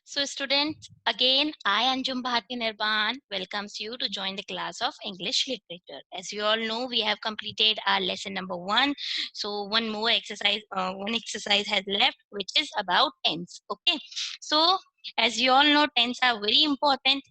So students, again, I Anjum Bharti Nirban welcomes you to join the class of English Literature. As you all know, we have completed our lesson number 1. So one exercise has left, which is about tense. Okay. So as you all know, tense are very important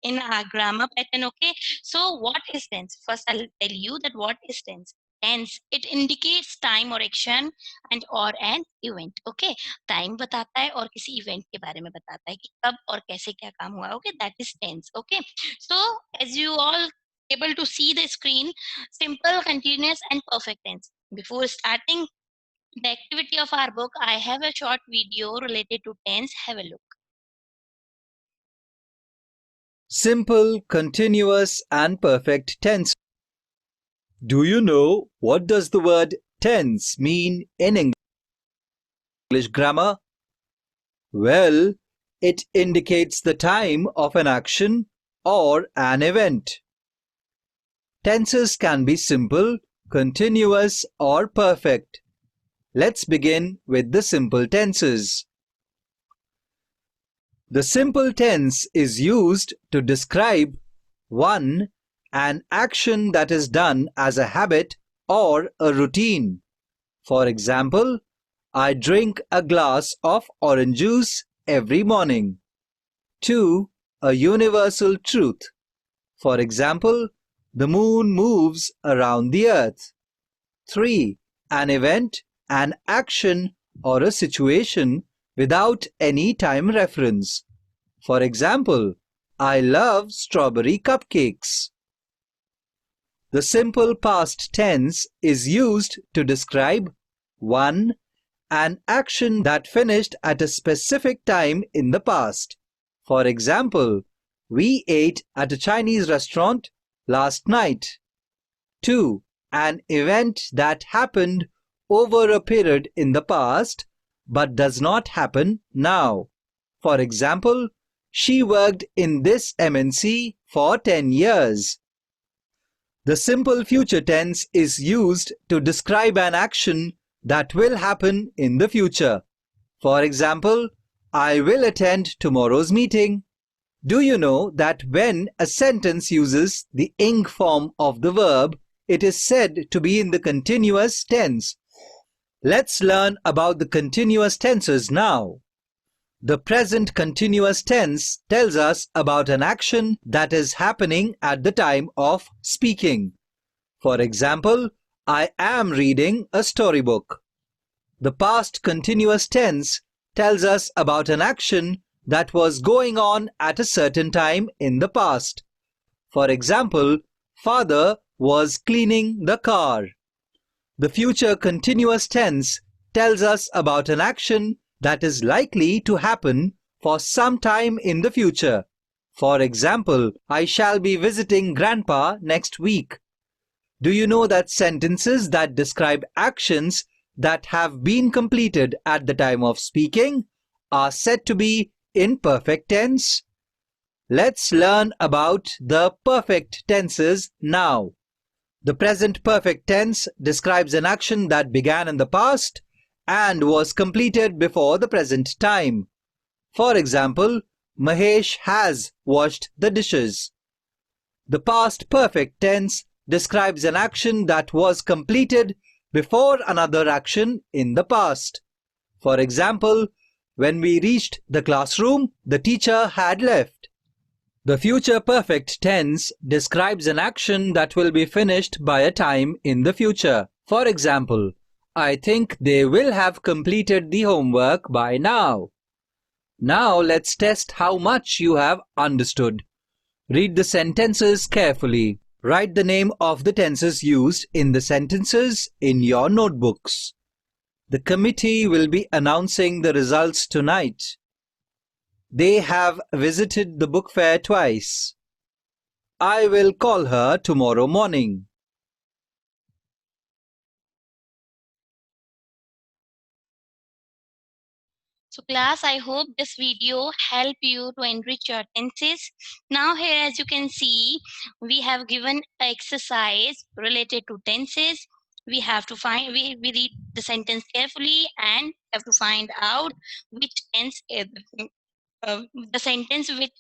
in our grammar pattern. Okay, so what is tense? First I'll tell you that what is tense. Tense, it indicates time or action and or an event. Okay, time बताता है और किसी event के बारे में बताता है कि कब और कैसे क्या काम हुआ. Okay, that is tense. Okay, so as you all able to see the screen, simple, continuous and perfect tense. Before starting the activity of our book, I have a short video related to tense. Have a look. Simple, continuous and perfect tense. Do you know what does the word tense mean in English grammar? Well, it indicates the time of an action or an event. Tenses can be simple, continuous or perfect. Let's begin with the simple tenses. The simple tense is used to describe 1. An action that is done as a habit or a routine. For example, I drink a glass of orange juice every morning. 2. A universal truth. For example, the moon moves around the earth. 3. An event, an action or a situation without any time reference. For example, I love strawberry cupcakes. The simple past tense is used to describe 1. An action that finished at a specific time in the past. For example, we ate at a Chinese restaurant last night. 2. An event that happened over a period in the past but does not happen now. For example, she worked in this MNC for 10 years. The simple future tense is used to describe an action that will happen in the future. For example, I will attend tomorrow's meeting. Do you know that when a sentence uses the ing form of the verb, it is said to be in the continuous tense? Let's learn about the continuous tenses now. The present continuous tense tells us about an action that is happening at the time of speaking. For example, I am reading a storybook. The past continuous tense tells us about an action that was going on at a certain time in the past. For example, father was cleaning the car. The future continuous tense tells us about an action that is likely to happen for some time in the future. For example, I shall be visiting grandpa next week. Do you know that sentences that describe actions that have been completed at the time of speaking are said to be in perfect tense? Let's learn about the perfect tenses now. The present perfect tense describes an action that began in the past and was completed before the present time. For example, Mahesh has washed the dishes. The past perfect tense describes an action that was completed before another action in the past. For example, when we reached the classroom, the teacher had left. The future perfect tense describes an action that will be finished by a time in the future. For example, I think they will have completed the homework by now. Now let's test how much you have understood. Read the sentences carefully. Write the name of the tenses used in the sentences in your notebooks. The committee will be announcing the results tonight. They have visited the book fair twice. I will call her tomorrow morning. So class, I hope this video help you to enrich your tenses. Now here, as you can see, we have given an exercise related to tenses. We have to find, we read the sentence carefully and have to find out which tense is the sentence which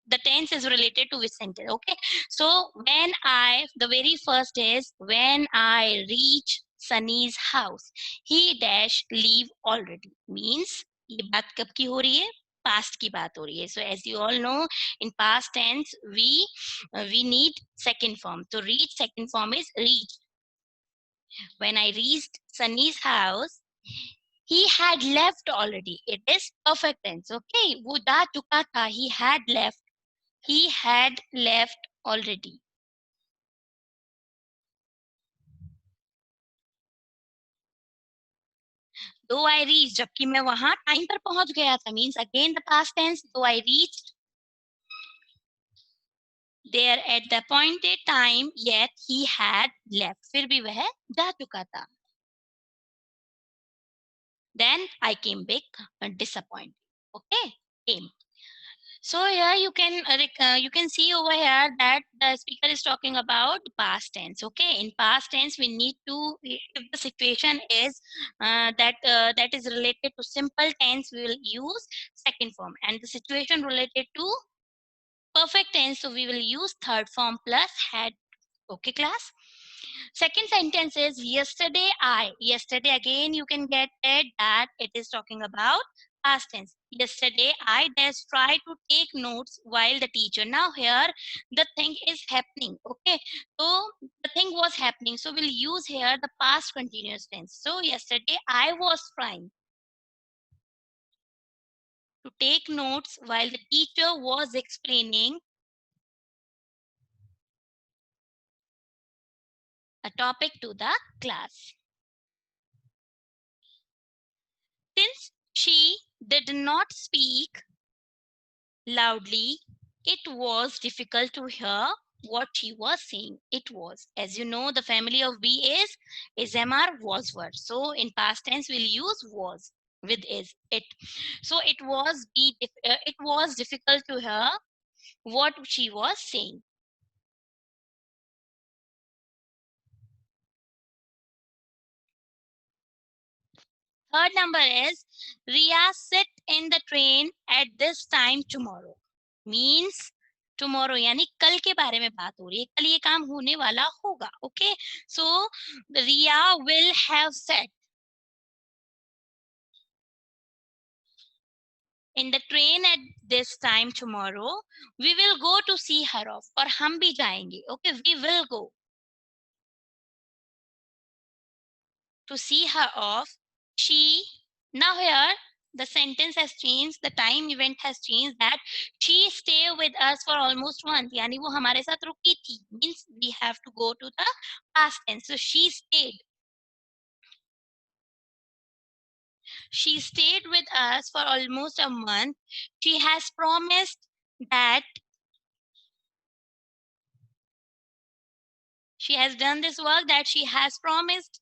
the tense is related to which sentence. Okay, so the very first is when I reach Sunny's house, he dash leave already, means ये बात कब की हो रही है, past की बात हो रही है. So as you all know, in past tense we need second form. तो reach second form is reach. When I reached Sunny's house, he had left already. It is perfect tense. Okay, वो जा चुका था. He had left. He had left already. Though I reached, जबकि मैं वहां time पर पहुंच गया था, means again the past tense. Though I reached there at the appointed time, yet he had left. फिर भी वह जा चुका था. Then I came back disappointed. Okay, came. So here you can see over here that the speaker is talking about past tense. Okay, in past tense we need to, if the situation is that is related to simple tense, we will use second form, and the situation related to perfect tense, so we will use third form plus had. Okay, class. Second sentence is yesterday yesterday, again you can get it that it is talking about past tense. Yesterday I just try to take notes while the teacher. Now here the thing is happening. Okay, so the thing was happening, so we'll use here the past continuous tense. So yesterday I was trying to take notes while the teacher was explaining a topic to the class. Since she did not speak loudly, it was difficult to hear what she was saying. It was, as you know, the family of be is MR, was, were. So in past tense we'll use was with is it. So it was difficult to hear what she was saying. Third number is Ria sit in the train at this time tomorrow. Means tomorrow यानी कल के बारे में बात हो रही है, कल ये काम होने वाला होगा. Okay, so Ria will have sat in the train at this time tomorrow. We will go to see her off. और हम भी जाएंगे. Okay, we will go to see her off. She, now here the sentence has changed, the time event has changed, that she stay with us for almost month, यानी वो हमारे साथ रुकी थी, means we have to go to the past tense. So she stayed with us for almost a month. She has promised that she has done this work, that she has promised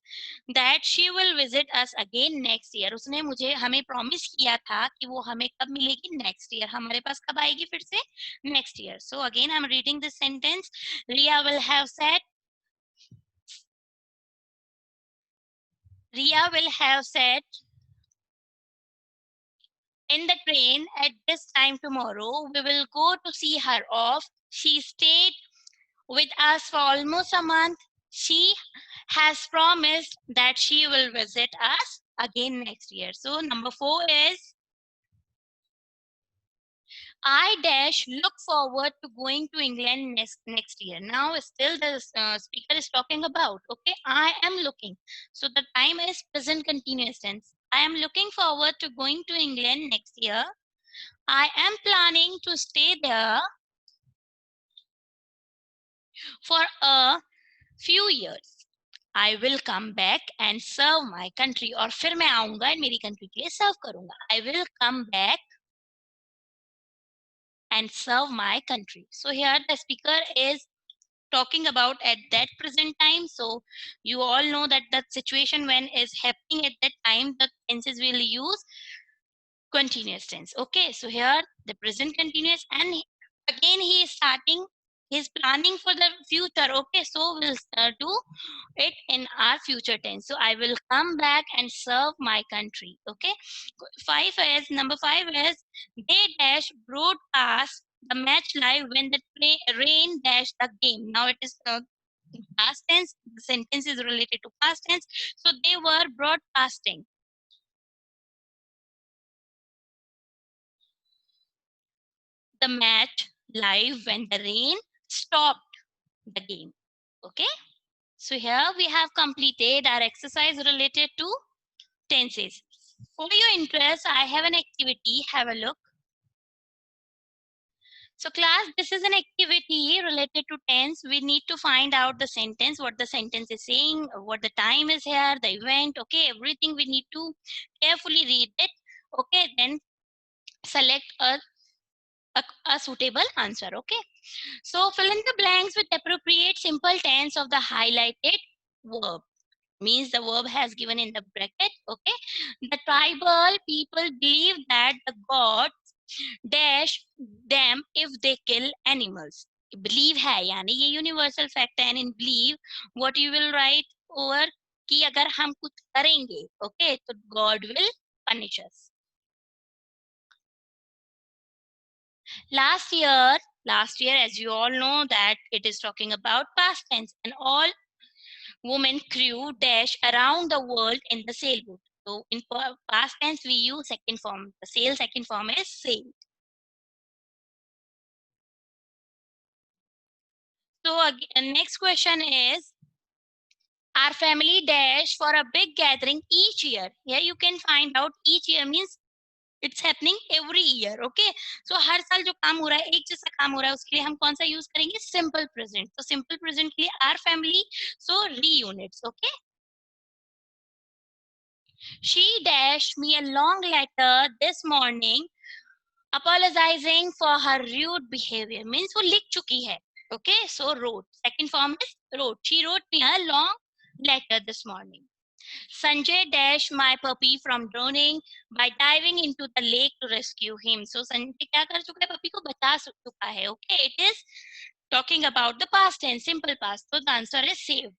that she will visit us again next year. उसने हमें promise किया था कि वो हमें कब मिलेगी, next year. हमारे पास कब आएगी फिर से, next year. So again I'm reading this sentence. Ria will have said in the train at this time tomorrow. We will go to see her off. She stayed with us for almost a month. She has promised that she will visit us again next year. So number 4 is I dash look forward to going to England next year. Now still the speaker is talking about, okay, I am looking. So the time is present continuous tense. I am looking forward to going to England next year. I am planning to stay there for a few years. I will come back and serve my country. और फिर मैं आऊंगा और मेरी country के लिए serve करूंगा. I will come back and serve my country. So here the speaker is talking about at that present time. So you all know that the situation when is happening at that time, the tenses will use continuous tense. Okay, so here the present continuous, and again he is starting He's planning for the future. Okay, so we'll do it in our future tense. So I will come back and serve my country. Okay, number 5 is they dash broadcast the match live when the rain dash the game. Now it is past tense. The sentence is related to past tense. So they were broadcasting the match live when the rain stopped the game. Okay. So here we have completed our exercise related to tenses. For your interest, I have an activity. Have a look. So class, this is an activity related to tense. We need to find out the sentence, what the sentence is saying, what the time is here, the event. Okay, everything we need to carefully read it. Okay, then select a suitable answer. Okay. So fill in the blanks with appropriate simple tense of the highlighted verb. Means the verb has given in the bracket. Okay. The tribal people believe that the gods dash them if they kill animals. Believe है यानी ये universal fact है, and in believe what you will write over कि अगर हम कुछ करेंगे, okay, तो God will punish us. Last year, as you all know, that it is talking about past tense, and all women crew dash around the world in the sailboat. So in past tense, we use second form. The second form is sailed. So next question is, our family dash for a big gathering each year. Here you can find out each year means it's happening every year. Okay, so हर साल जो काम हो रहा है, एक जैसा काम हो रहा है, उसके लिए हम कौन सा यूज करेंगे? Simple present. तो सिंपल प्रेजेंट के लिए our family, so reunits. Okay. She dashed me a long letter this morning apologizing for her rude behavior. Means वो लिख चुकी है. Okay, so wrote. Second form is wrote. She wrote me a long letter this morning. Sanjay dashed my puppy from drowning by diving into the lake to rescue him. So Sanjay क्या कर चुका है? Puppy को बचा चुका है. Okay, it is talking about the past tense, simple past. So the answer is saved.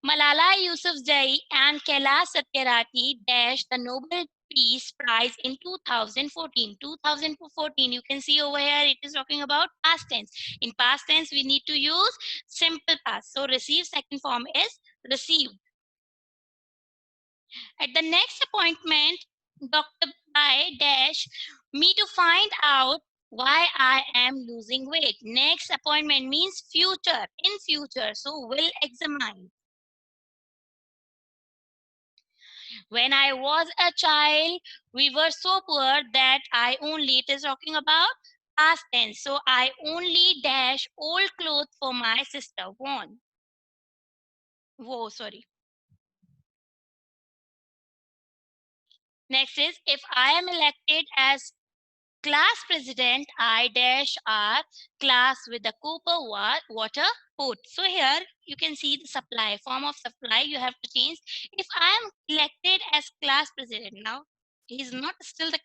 Malala Yousafzai and Kailash Satyarthi dashed the Nobel Peace Prize in 2014. 2014, you can see over here, it is talking about past tense. In past tense, we need to use simple past. So receive second form is received. At the next appointment, Dr. Bai dash me to find out why I am losing weight. Next appointment means future, in future. So will examine. When I was a child, we were so poor that it is talking about past tense. So I only dash old clothes for my sister worn. Whoa, sorry. Next is, if I am elected as class president, I dash our class with the copper water pot. So here you can see the supply, form of supply you have to change. If I am elected as class president, now he's not still the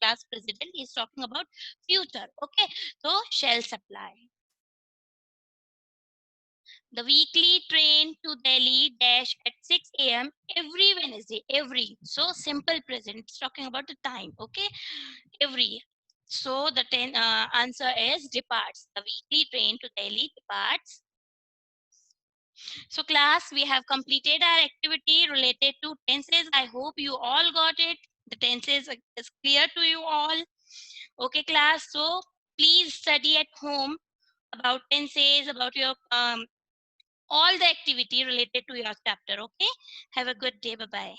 class president, he's talking about future. Okay, so shall supply. The weekly train to Delhi dash at 6 a.m. every Wednesday. Every. So simple present. It's talking about the time. Okay. Every. So the answer is departs. The weekly train to Delhi departs. So class, we have completed our activity related to tenses. I hope you all got it. The tenses is clear to you all. Okay class. So please study at home about tenses, about your all the activity related to your chapter. Okay. Have a good day. Bye-bye.